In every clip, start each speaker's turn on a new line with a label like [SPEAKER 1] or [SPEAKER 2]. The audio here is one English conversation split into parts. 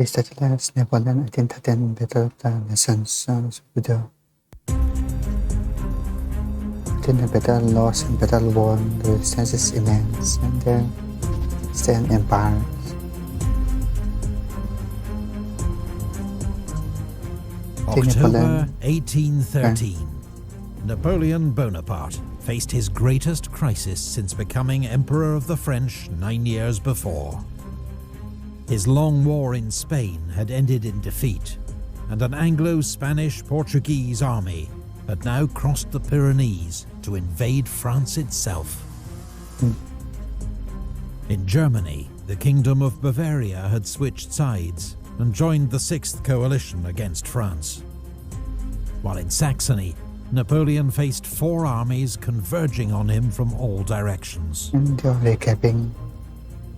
[SPEAKER 1] Aristoteles, Napoleon, 1813, Battle of the Nations, video. Within the battle lost and battle won, the resistance is immense, and then stand empires.
[SPEAKER 2] October 1813. Napoleon Bonaparte faced his greatest crisis since becoming Emperor of the French 9 years before. His long war in Spain had ended in defeat, and an Anglo-Spanish-Portuguese army had now crossed the Pyrenees to invade France itself. In Germany, the Kingdom of Bavaria had switched sides and joined the Sixth Coalition against France. While in Saxony, Napoleon faced 4 armies converging on him from all directions.
[SPEAKER 1] And you're recapping.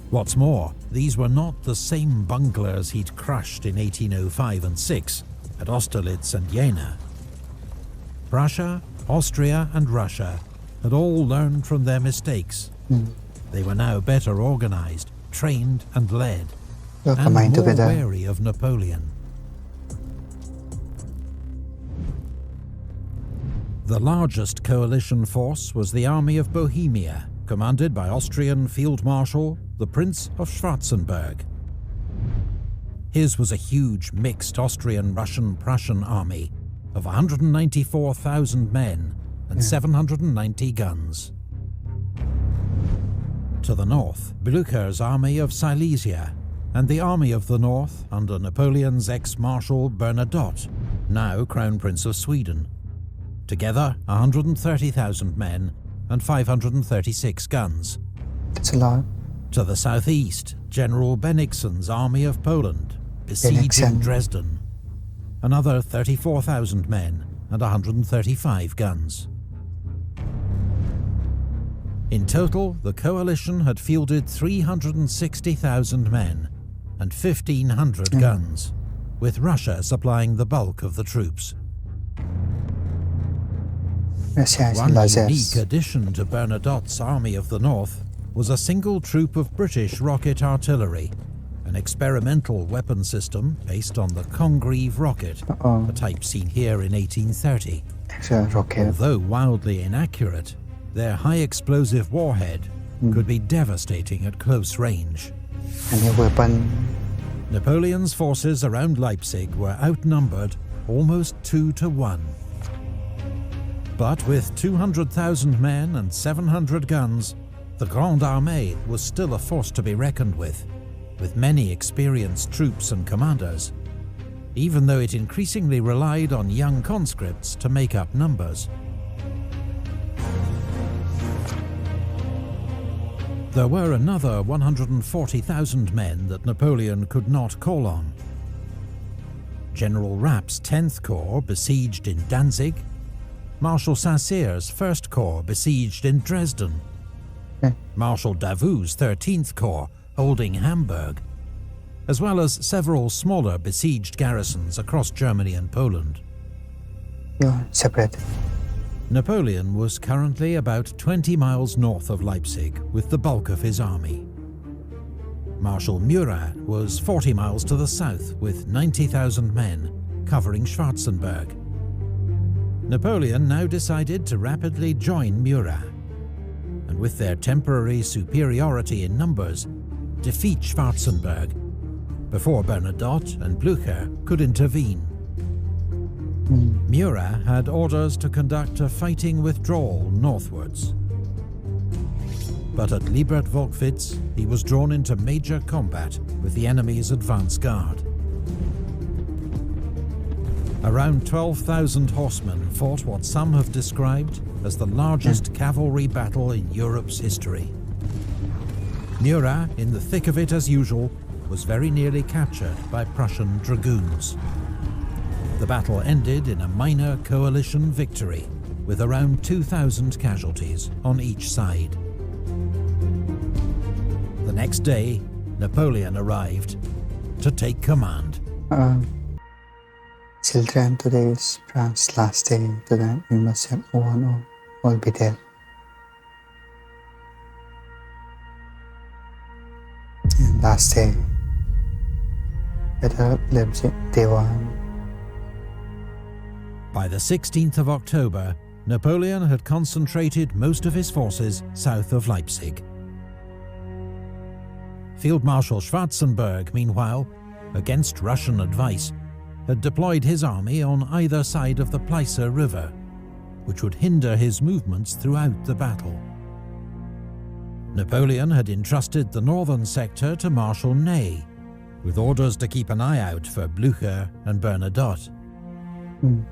[SPEAKER 2] What's more, these were not the same bunglers he'd crushed in 1805 and 6 at Austerlitz and Jena. Prussia, Austria and Russia had all learned from their mistakes. They were now better organized, trained and led, and more wary of Napoleon. The largest coalition force was the Army of Bohemia, commanded by Austrian Field Marshal the Prince of Schwarzenberg. His was a huge mixed Austrian-Russian-Prussian army of 194,000 men and 790 guns. To the north, Blücher's Army of Silesia and the Army of the North under Napoleon's ex-Marshal Bernadotte, now Crown Prince of Sweden. Together, 130,000 men and 536 guns.
[SPEAKER 1] That's a lot.
[SPEAKER 2] To the southeast, General Bennigsen's Army of Poland, besieging Dresden. Another 34,000 men and 135 guns. In total, the coalition had fielded 360,000 men and 1,500 guns, with Russia supplying the bulk of the troops. One unique addition to Bernadotte's Army of the North was a single troop of British rocket artillery, an experimental weapon system based on the Congreve rocket, a type seen here in 1830. Although wildly inaccurate, their high-explosive warhead could be devastating at close range. Napoleon's forces around Leipzig were outnumbered almost 2 to 1. But with 200,000 men and 700 guns, the Grande Armée was still a force to be reckoned with many experienced troops and commanders, even though it increasingly relied on young conscripts to make up numbers. There were another 140,000 men that Napoleon could not call on. General Rapp's 10th Corps besieged in Danzig, Marshal Saint-Cyr's 1st Corps besieged in Dresden, Marshal Davout's 13th Corps holding Hamburg, as well as several smaller besieged garrisons across Germany and Poland.
[SPEAKER 1] Separate.
[SPEAKER 2] Napoleon was currently about 20 miles north of Leipzig with the bulk of his army. Marshal Murat was 40 miles to the south with 90,000 men covering Schwarzenberg. Napoleon now decided to rapidly join Murat, and with their temporary superiority in numbers, defeat Schwarzenberg before Bernadotte and Blücher could intervene. Murat had orders to conduct a fighting withdrawal northwards. But at Liebert-Volkwitz, he was drawn into major combat with the enemy's advance guard. Around 12,000 horsemen fought what some have described as the largest cavalry battle in Europe's history. Murat, in the thick of it as usual, was very nearly captured by Prussian dragoons. The battle ended in a minor coalition victory, with around 2,000 casualties on each side. The next day, Napoleon arrived to take command.
[SPEAKER 1] Children, today is France's last day. Today we must have one all be dead. And last day. Battle of Leipzig, Day 1.
[SPEAKER 2] By the 16th of October, Napoleon had concentrated most of his forces south of Leipzig. Field Marshal Schwarzenberg, meanwhile, against Russian advice, had deployed his army on either side of the Pleißer River, which would hinder his movements throughout the battle. Napoleon had entrusted the northern sector to Marshal Ney, with orders to keep an eye out for Blücher and Bernadotte.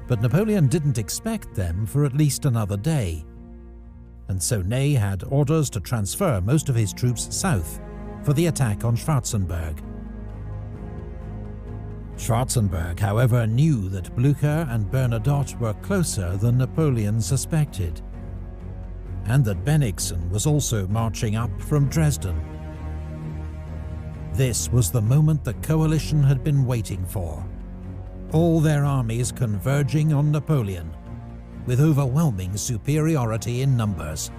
[SPEAKER 2] But Napoleon didn't expect them for at least another day, and so Ney had orders to transfer most of his troops south for the attack on Schwarzenberg. Schwarzenberg, however, knew that Blücher and Bernadotte were closer than Napoleon suspected, and that Bennigsen was also marching up from Dresden. This was the moment the coalition had been waiting for. All their armies converging on Napoleon, with overwhelming superiority in numbers.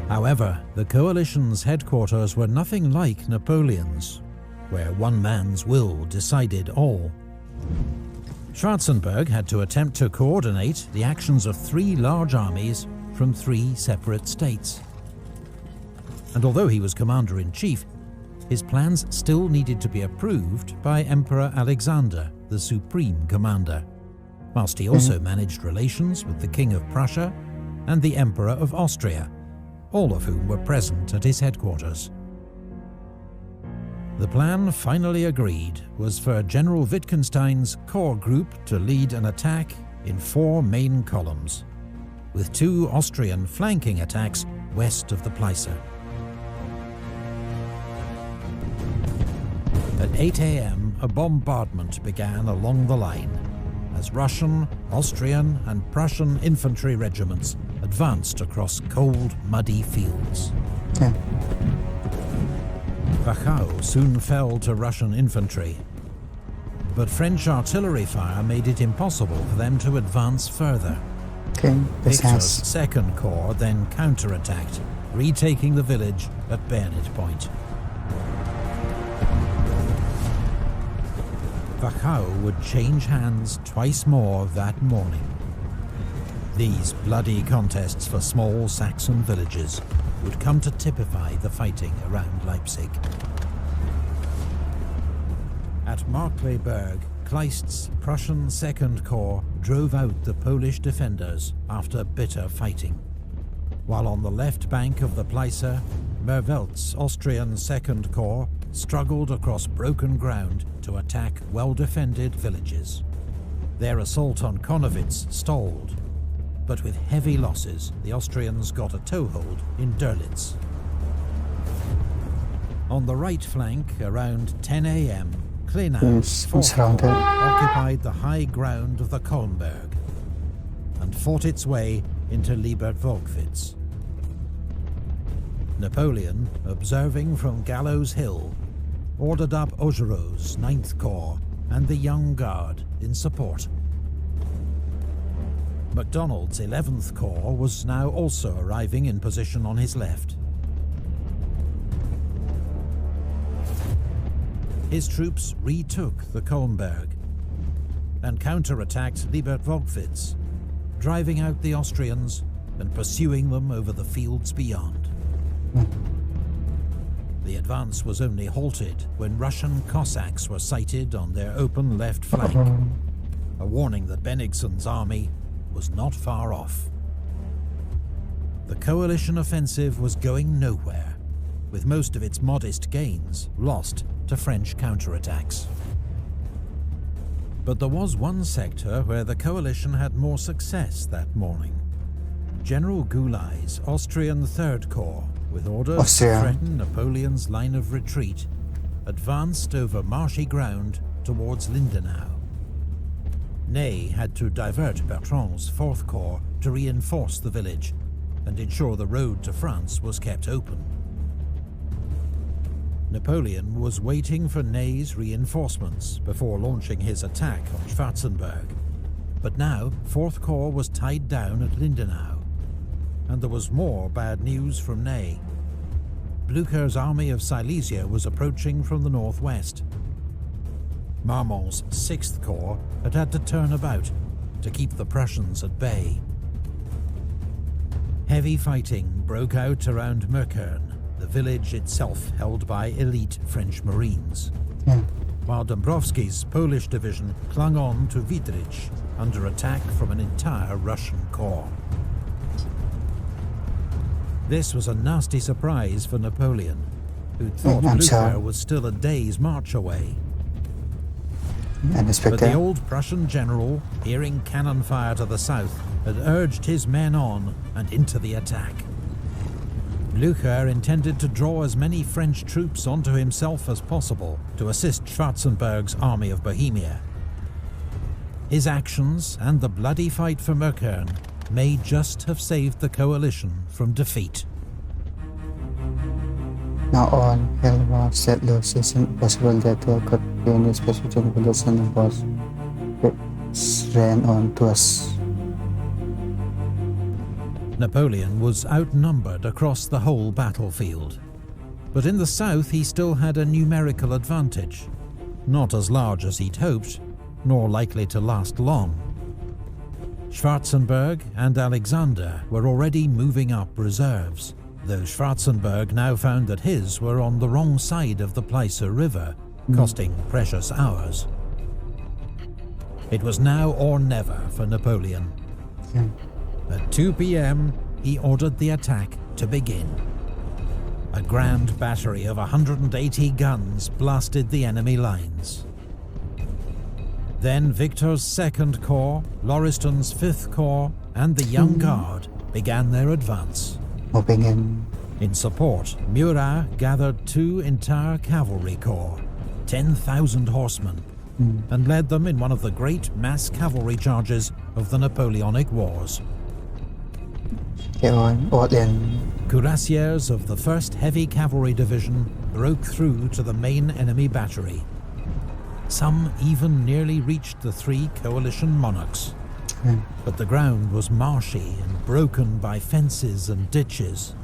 [SPEAKER 2] However, the coalition's headquarters were nothing like Napoleon's, where one man's will decided all. Schwarzenberg had to attempt to coordinate the actions of 3 large armies from 3 separate states. And although he was commander-in-chief, his plans still needed to be approved by Emperor Alexander, the supreme commander, whilst he also managed relations with the King of Prussia and the Emperor of Austria, all of whom were present at his headquarters. The plan finally agreed was for General Wittgenstein's corps group to lead an attack in 4 main columns, with 2 Austrian flanking attacks west of the Pleißer. At 8 a.m, a bombardment began along the line, as Russian, Austrian and Prussian infantry regiments advanced across cold, muddy fields. Wachau soon fell to Russian infantry, but French artillery fire made it impossible for them to advance further. Victor's Second Corps then counterattacked, retaking the village at bayonet point. Wachau would change hands twice more that morning. These bloody contests for small Saxon villages would come to typify the fighting around Leipzig. At Markkleeberg, Kleist's Prussian Second Corps drove out the Polish defenders after bitter fighting, while on the left bank of the Pleißer, Merveldt's Austrian Second Corps struggled across broken ground to attack well-defended villages. Their assault on Konnewitz stalled, but with heavy losses, the Austrians got a toehold in Dörlitz. On the right flank, around 10 a.m, Klenau's Fourth Corps occupied the high ground of the Kolmberg and fought its way into Liebert-Wolkwitz. Napoleon, observing from Gallows Hill, ordered up Augereau's 9th Corps and the Young Guard in support. MacDonald's 11th Corps was now also arriving in position on his left. His troops retook the Kolmberg and counterattacked Liebert-Wolkwitz, driving out the Austrians and pursuing them over the fields beyond. The advance was only halted when Russian Cossacks were sighted on their open left flank, a warning that Bennigsen's army was not far off. The coalition offensive was going nowhere, with most of its modest gains lost to French counterattacks. But there was one sector where the coalition had more success that morning. General Goulay's Austrian Third Corps, with orders to threaten Napoleon's line of retreat, advanced over marshy ground towards Lindenau. Ney had to divert Bertrand's Fourth Corps to reinforce the village and ensure the road to France was kept open. Napoleon was waiting for Ney's reinforcements before launching his attack on Schwarzenberg, but now Fourth Corps was tied down at Lindenau, and there was more bad news from Ney. Blücher's army of Silesia was approaching from the northwest, Marmont's 6th Corps had to turn about to keep the Prussians at bay. Heavy fighting broke out around Meukern, the village itself held by elite French Marines, while Dąbrowski's Polish division clung on to Wiedrich under attack from an entire Russian corps. This was a nasty surprise for Napoleon, who thought Blucher was still a day's march away. But the old Prussian general, hearing cannon fire to the south, had urged his men on and into the attack. Blucher intended to draw as many French troops onto himself as possible to assist Schwarzenberg's army of Bohemia. His actions and the bloody fight for Meukern may just have saved the coalition from defeat.
[SPEAKER 1] Now on, Helmar said Lewis isn't possible that there could be any specific revolution was ran on to us.
[SPEAKER 2] Napoleon was outnumbered across the whole battlefield. But in the south he still had a numerical advantage, not as large as he'd hoped, nor likely to last long. Schwarzenberg and Alexander were already moving up reserves, though Schwarzenberg now found that his were on the wrong side of the Pleiße River, costing precious hours. It was now or never for Napoleon. At 2 p.m, he ordered the attack to begin. A grand battery of 180 guns blasted the enemy lines. Then Victor's 2nd Corps, Lauriston's 5th Corps, and the Young Guard began their advance. In support, Murat gathered 2 entire cavalry corps, 10,000 horsemen, and led them in one of the great mass cavalry charges of the Napoleonic Wars. Cuirassiers of the 1st Heavy Cavalry Division broke through to the main enemy battery. Some even nearly reached the 3 coalition monarchs. But the ground was marshy and broken by fences and ditches.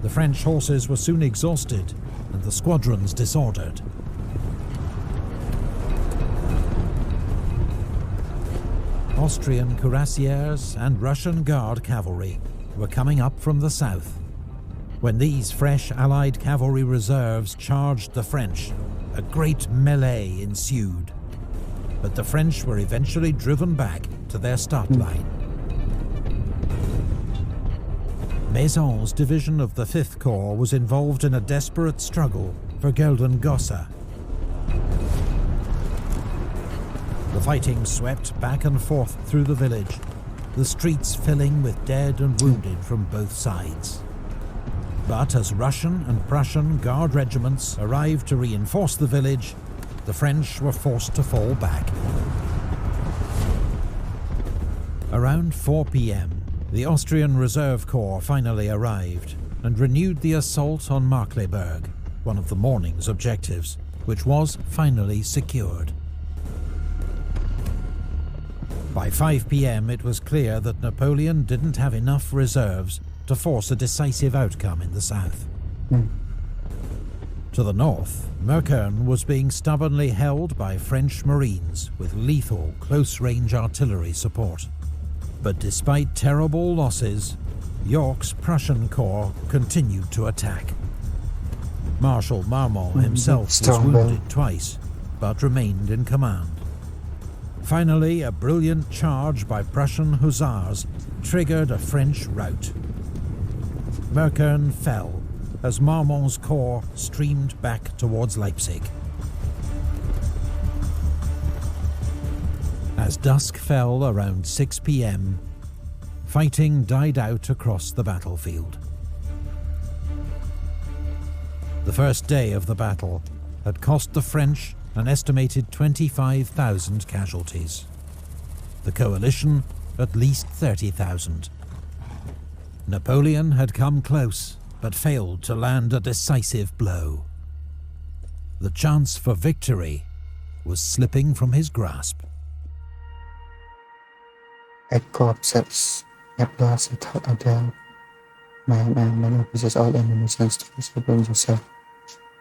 [SPEAKER 2] The French horses were soon exhausted and the squadrons disordered. Austrian cuirassiers and Russian Guard cavalry were coming up from the south. When these fresh Allied cavalry reserves charged the French, a great melee ensued. But the French were eventually driven back to their start line. Maison's division of the 5th Corps was involved in a desperate struggle for Geldengosse. The fighting swept back and forth through the village, the streets filling with dead and wounded from both sides. But as Russian and Prussian Guard regiments arrived to reinforce the village, the French were forced to fall back. Around 4 p.m, the Austrian Reserve Corps finally arrived and renewed the assault on Markkleeberg, one of the morning's objectives, which was finally secured. By 5 p.m, it was clear that Napoleon didn't have enough reserves to force a decisive outcome in the south. To the north, Meukern was being stubbornly held by French Marines with lethal close-range artillery support. But despite terrible losses, York's Prussian Corps continued to attack. Marshal Marmont himself was wounded twice, but remained in command. Finally, a brilliant charge by Prussian hussars triggered a French rout. Meukern fell as Marmont's corps streamed back towards Leipzig. As dusk fell around 6 p.m, fighting died out across the battlefield. The first day of the battle had cost the French an estimated 25,000 casualties. The coalition, at least 30,000. Napoleon had come close, but failed to land a decisive blow. The chance for victory was slipping from his grasp.
[SPEAKER 1] At corpses, have lost a thought of them. Man and many pieces all enemies to bring yourself.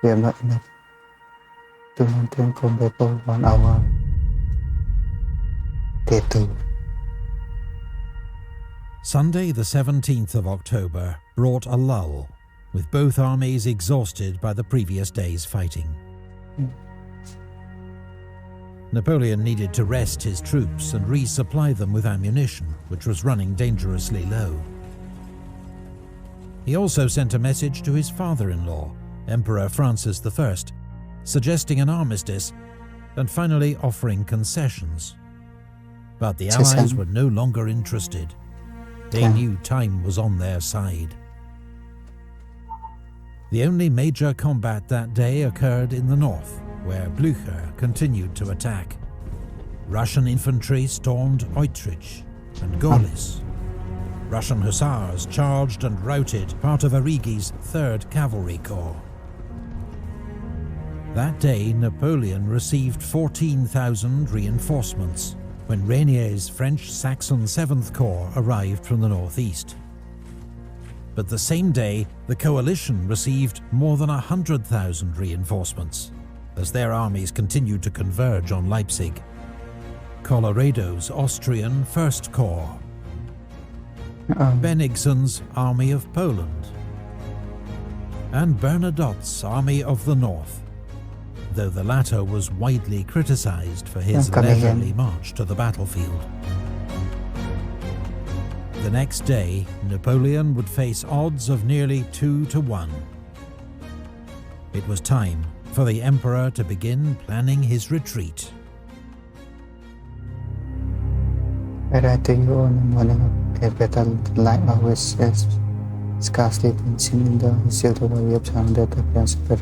[SPEAKER 1] We are not enough. to maintain combat for 1 hour. Day 2.
[SPEAKER 2] Sunday the 17th of October brought a lull, with both armies exhausted by the previous day's fighting. Napoleon needed to rest his troops and resupply them with ammunition, which was running dangerously low. He also sent a message to his father-in-law, Emperor Francis I, suggesting an armistice and finally offering concessions. But the Allies were no longer interested. They knew time was on their side. The only major combat that day occurred in the north, where Blücher continued to attack. Russian infantry stormed Eutrich and Gorlice. Russian hussars charged and routed part of Arrighi's 3rd Cavalry Corps. That day, Napoleon received 14,000 reinforcements when Reynier's French Saxon 7th Corps arrived from the northeast. But the same day, the coalition received more than 100,000 reinforcements, as their armies continued to converge on Leipzig. Colloredo's Austrian 1st Corps, Bennigsen's Army of Poland, and Bernadotte's Army of the North, though the latter was widely criticized for his leisurely march to the battlefield. The next day, Napoleon would face odds of nearly 2 to 1. It was time for the Emperor to begin planning his retreat.
[SPEAKER 1] Arriving on the morning of a battle, the light always has scarcely been seen in the history of the war of that the principal.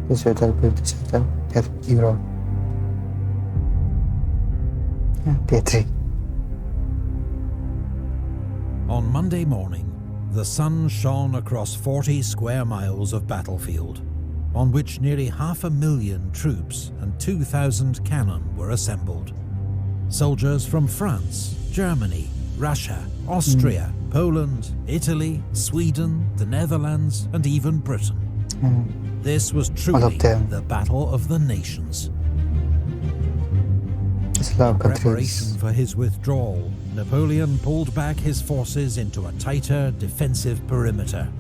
[SPEAKER 1] This battle will be settled at Europe. Day 3.
[SPEAKER 2] On Monday morning, the sun shone across 40 square miles of battlefield, on which nearly 500,000 troops and 2,000 cannon were assembled. Soldiers from France, Germany, Russia, Austria, Poland, Italy, Sweden, the Netherlands, and even Britain. This was truly the Battle of the Nations. In preparation for his withdrawal, Napoleon pulled back his forces into a tighter defensive perimeter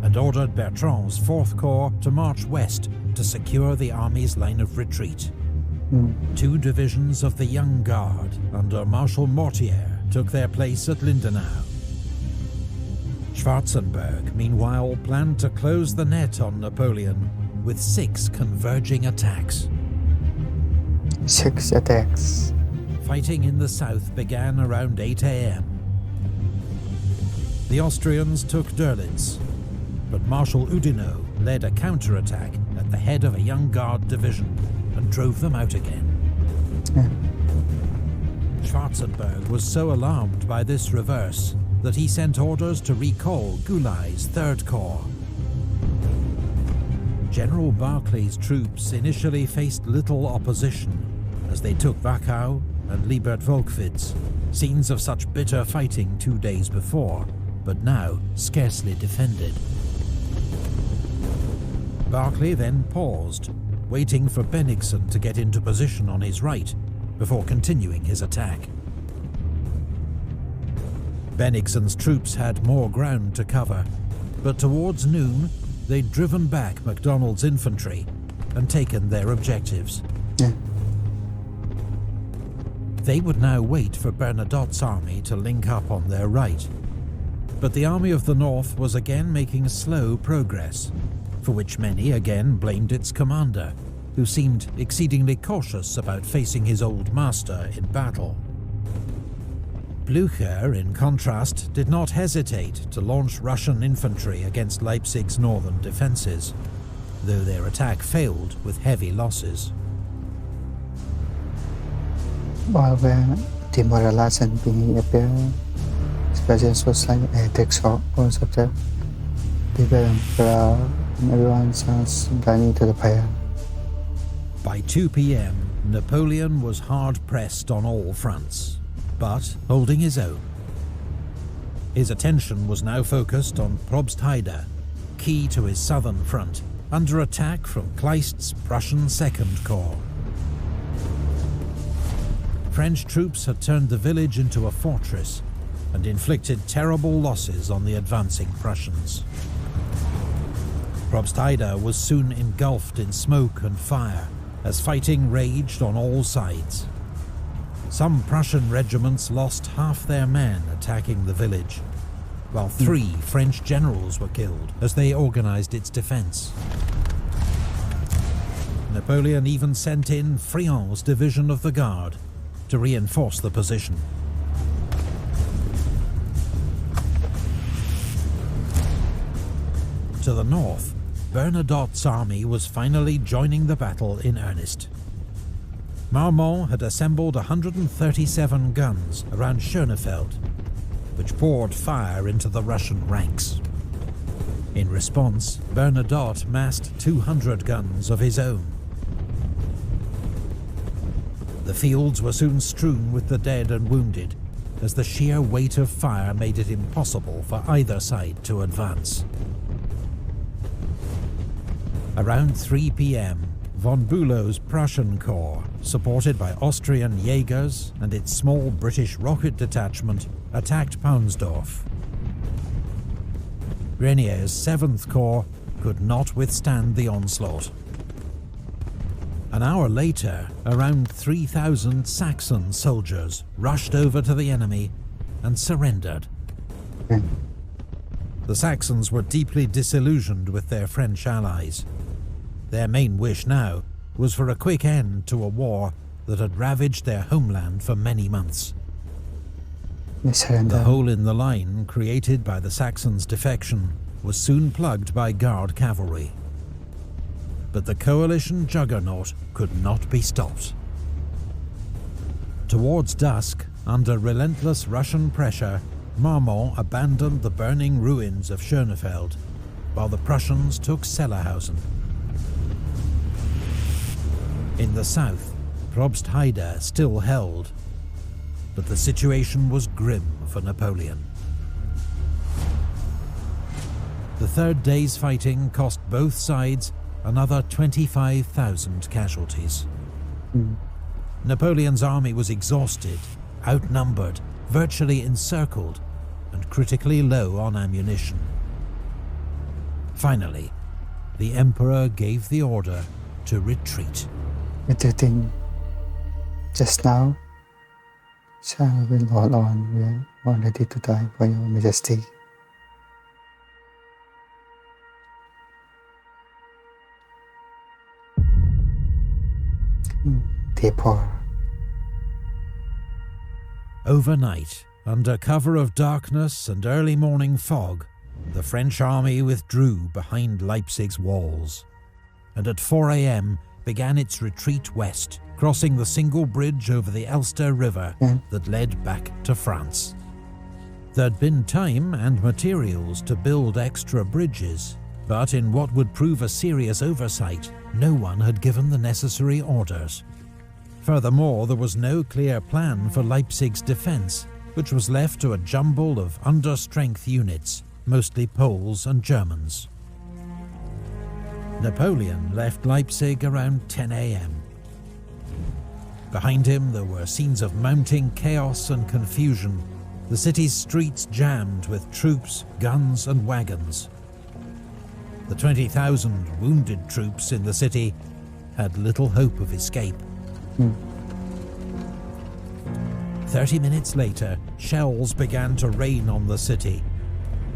[SPEAKER 2] and ordered Bertrand's 4th Corps to march west to secure the army's line of retreat. 2 divisions of the Young Guard under Marshal Mortier took their place at Lindenau. Schwarzenberg, meanwhile, planned to close the net on Napoleon with 6 converging attacks.
[SPEAKER 1] 6 attacks.
[SPEAKER 2] Fighting in the south began around 8 a.m. The Austrians took Dörlitz, but Marshal Oudinot led a counterattack at the head of a Young Guard division and drove them out again. Schwarzenberg was so alarmed by this reverse that he sent orders to recall Goulay's 3rd Corps. General Barclay's troops initially faced little opposition as they took Wachau and Liebert-Volkwitz, scenes of such bitter fighting 2 days before, but now scarcely defended. Barclay then paused, waiting for Bennigsen to get into position on his right before continuing his attack. Bennigsen's troops had more ground to cover, but towards noon, they'd driven back MacDonald's infantry and taken their objectives. They would now wait for Bernadotte's army to link up on their right. But the Army of the North was again making slow progress, for which many again blamed its commander, who seemed exceedingly cautious about facing his old master in battle. Blücher, in contrast, did not hesitate to launch Russian infantry against Leipzig's northern defences, though their attack failed with heavy losses.
[SPEAKER 1] While when demoralized and being appeared, his presence was like a electric shock was after the Emperor and everyone starts running to the fire.
[SPEAKER 2] By 2 p.m, Napoleon was hard-pressed on all fronts, but holding his own. His attention was now focused on Probstheide, key to his southern front, under attack from Kleist's Prussian Second Corps. French troops had turned the village into a fortress and inflicted terrible losses on the advancing Prussians. Probstheide was soon engulfed in smoke and fire as fighting raged on all sides. Some Prussian regiments lost half their men attacking the village, while 3 French generals were killed as they organized its defense. Napoleon even sent in Friant's division of the Guard to reinforce the position. To the north, Bernadotte's army was finally joining the battle in earnest. Marmont had assembled 137 guns around Schönefeld, which poured fire into the Russian ranks. In response, Bernadotte massed 200 guns of his own. The fields were soon strewn with the dead and wounded, as the sheer weight of fire made it impossible for either side to advance. Around 3 p.m, von Bülow's Prussian Corps, supported by Austrian Jaegers and its small British rocket detachment, attacked Paunsdorf. Grenier's 7th Corps could not withstand the onslaught. An hour later, around 3,000 Saxon soldiers rushed over to the enemy and surrendered. The Saxons were deeply disillusioned with their French allies. Their main wish now was for a quick end to a war that had ravaged their homeland for many months. The hole in the line created by the Saxons' defection was soon plugged by Guard cavalry. But the coalition juggernaut could not be stopped. Towards dusk, under relentless Russian pressure, Marmont abandoned the burning ruins of Schönefeld, while the Prussians took Sellerhausen. In the south, Probstheide still held, but the situation was grim for Napoleon. The third day's fighting cost both sides another 25,000 casualties. Napoleon's army was exhausted, outnumbered, virtually encircled, and critically low on ammunition. Finally, the Emperor gave the order to retreat.
[SPEAKER 1] What do you think? Just now? Shall we hold on? We are ready to die for your majesty. Depot.
[SPEAKER 2] Overnight, under cover of darkness and early morning fog, the French army withdrew behind Leipzig's walls, and at 4 a.m. began its retreat west, crossing the single bridge over the Elster River that led back to France. There'd been time and materials to build extra bridges, but in what would prove a serious oversight, no one had given the necessary orders. Furthermore, there was no clear plan for Leipzig's defense, which was left to a jumble of understrength units, mostly Poles and Germans. Napoleon left Leipzig around 10 a.m. Behind him there were scenes of mounting chaos and confusion, the city's streets jammed with troops, guns and wagons. The 20,000 wounded troops in the city had little hope of escape. 30 minutes later, shells began to rain on the city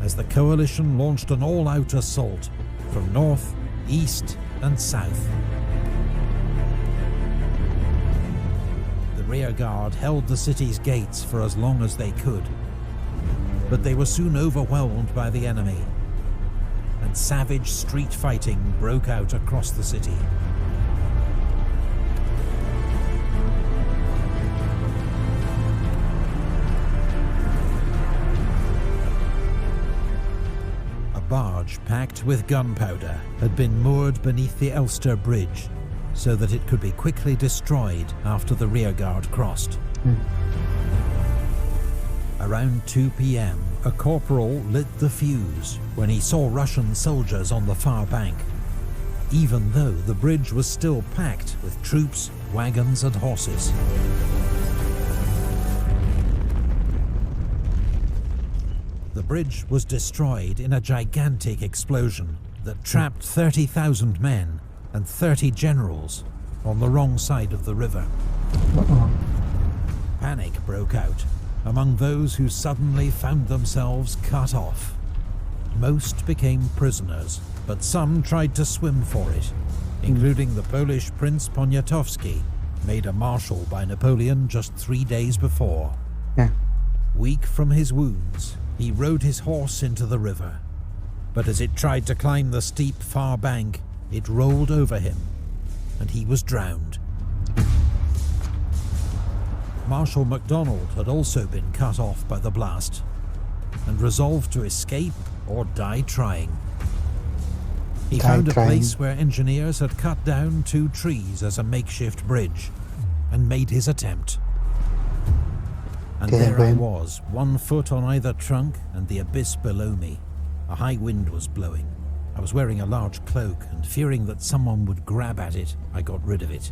[SPEAKER 2] as the coalition launched an all-out assault from north, east and south. The rear guard held the city's gates for as long as they could, but they were soon overwhelmed by the enemy, and savage street fighting broke out across the city. A barge packed with gunpowder had been moored beneath the Elster Bridge so that it could be quickly destroyed after the rearguard crossed. Around 2 p.m, a corporal lit the fuse when he saw Russian soldiers on the far bank. even though the bridge was still packed with troops, wagons and horses. The bridge was destroyed in a gigantic explosion that trapped 30,000 men and 30 generals on the wrong side of the river. Panic broke out among those who suddenly found themselves cut off. Most became prisoners, but some tried to swim for it, including the Polish Prince Poniatowski, made a marshal by Napoleon just 3 days before. Weak from his wounds, he rode his horse into the river, but as it tried to climb the steep far bank, it rolled over him, and he was drowned. Marshal MacDonald had also been cut off by the blast, and resolved to escape or die trying. He found a place where engineers had cut down 2 trees as a makeshift bridge, and made his attempt. And there I was, 1 foot on either trunk and the abyss below me. A high wind was blowing. I was wearing a large cloak, and fearing that someone would grab at it, I got rid of it.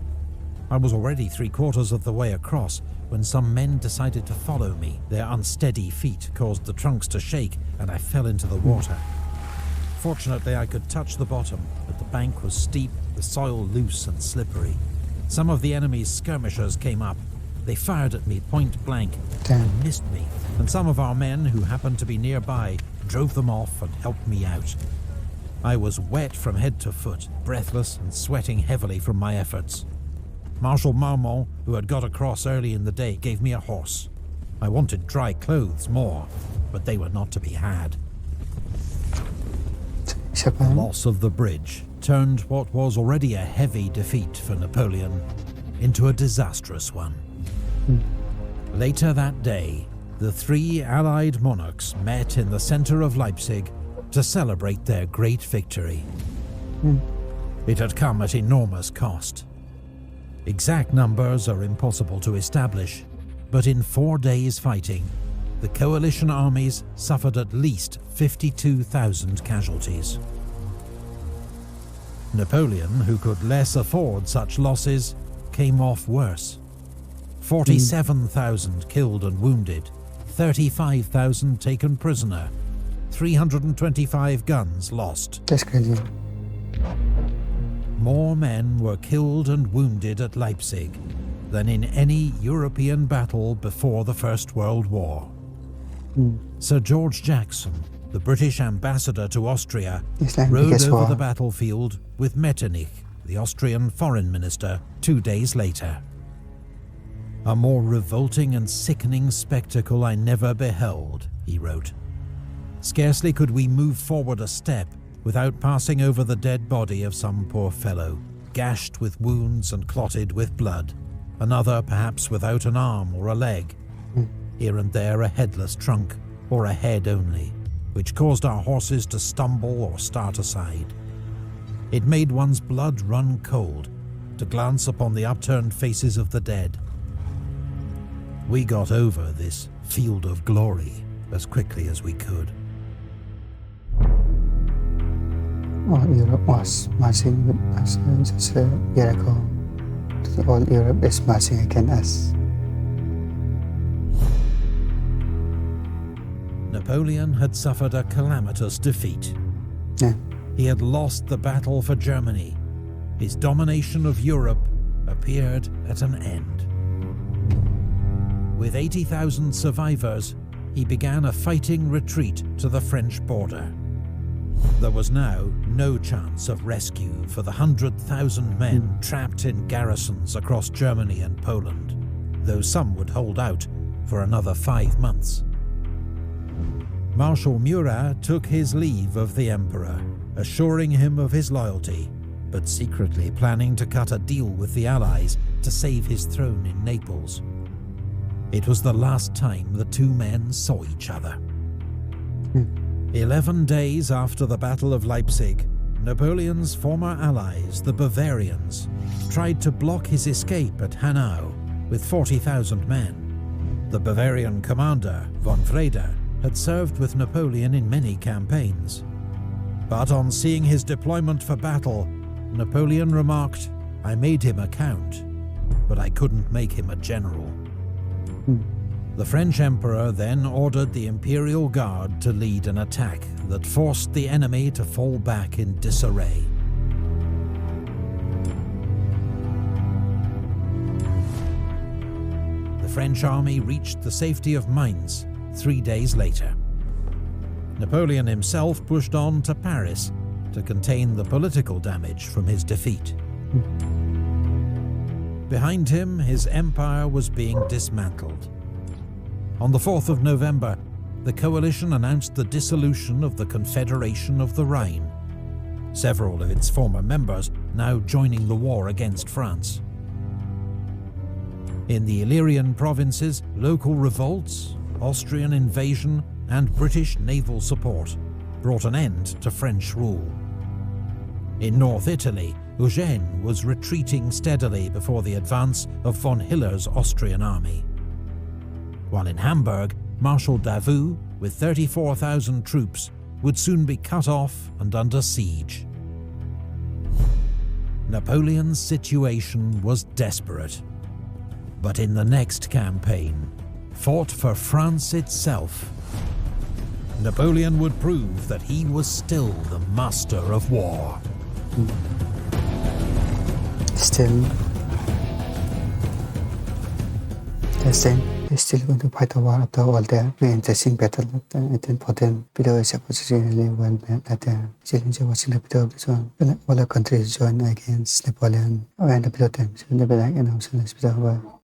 [SPEAKER 2] I was already 3/4 of the way across when some men decided to follow me. Their unsteady feet caused the trunks to shake, and I fell into the water. Fortunately, I could touch the bottom, but the bank was steep, the soil loose and slippery. Some of the enemy's skirmishers came up. They fired at me point blank and missed me, and some of our men who happened to be nearby drove them off and helped me out. I was wet from head to foot, breathless and sweating heavily from my efforts. Marshal Marmont, who had got across early in the day, gave me a horse. I wanted dry clothes more, but they were not to be had. The loss of the bridge turned what was already a heavy defeat for Napoleon into a disastrous one. Later that day, the 3 Allied monarchs met in the center of Leipzig to celebrate their great victory. It had come at enormous cost. Exact numbers are impossible to establish, but in 4 days' fighting, the coalition armies suffered at least 52,000 casualties. Napoleon, who could less afford such losses, came off worse. 47,000 killed and wounded, 35,000 taken prisoner, 325 guns lost.
[SPEAKER 1] That's crazy.
[SPEAKER 2] More men were killed and wounded at Leipzig than in any European battle before the First World War. Sir George Jackson, the British ambassador to Austria, rode over the battlefield with Metternich, the Austrian foreign minister, 2 days later. "A more revolting and sickening spectacle I never beheld," he wrote. "Scarcely could we move forward a step without passing over the dead body of some poor fellow, gashed with wounds and clotted with blood, another perhaps without an arm or a leg, here and there a headless trunk, or a head only, which caused our horses to stumble or start aside. It made one's blood run cold to glance upon the upturned faces of the dead. We got over this field of glory as quickly as we could."
[SPEAKER 1] Europe was marching with us just a year ago. All Europe is marching against us.
[SPEAKER 2] Napoleon had suffered a calamitous defeat. He had lost the battle for Germany. His domination of Europe appeared at an end. With 80,000 survivors, he began a fighting retreat to the French border. There was now no chance of rescue for the 100,000 men trapped in garrisons across Germany and Poland, though some would hold out for another 5 months. Marshal Murat took his leave of the emperor, assuring him of his loyalty, but secretly planning to cut a deal with the Allies to save his throne in Naples. It was the last time the 2 men saw each other. 11 days after the Battle of Leipzig, Napoleon's former allies, the Bavarians, tried to block his escape at Hanau with 40,000 men. The Bavarian commander, von Wrede, had served with Napoleon in many campaigns. But on seeing his deployment for battle, Napoleon remarked, "I made him a count, but I couldn't make him a general." The French emperor then ordered the Imperial Guard to lead an attack that forced the enemy to fall back in disarray. The French army reached the safety of Mainz 3 days later. Napoleon himself pushed on to Paris to contain the political damage from his defeat. Behind him, his empire was being dismantled. On the 4th of November, the coalition announced the dissolution of the Confederation of the Rhine, several of its former members now joining the war against France. In the Illyrian provinces, local revolts, Austrian invasion, and British naval support brought an end to French rule. In North Italy, Eugene was retreating steadily before the advance of von Hiller's Austrian army. While in Hamburg, Marshal Davout, with 34,000 troops, would soon be cut off and under siege. Napoleon's situation was desperate. But in the next campaign, fought for France itself, Napoleon would prove that he was still the master of war.
[SPEAKER 1] Still, they're still going to fight the war after all the interesting battle. It's important. Video is really well made. Challenge watching the video of this one. All the countries join against Napoleon. And the video time. So the video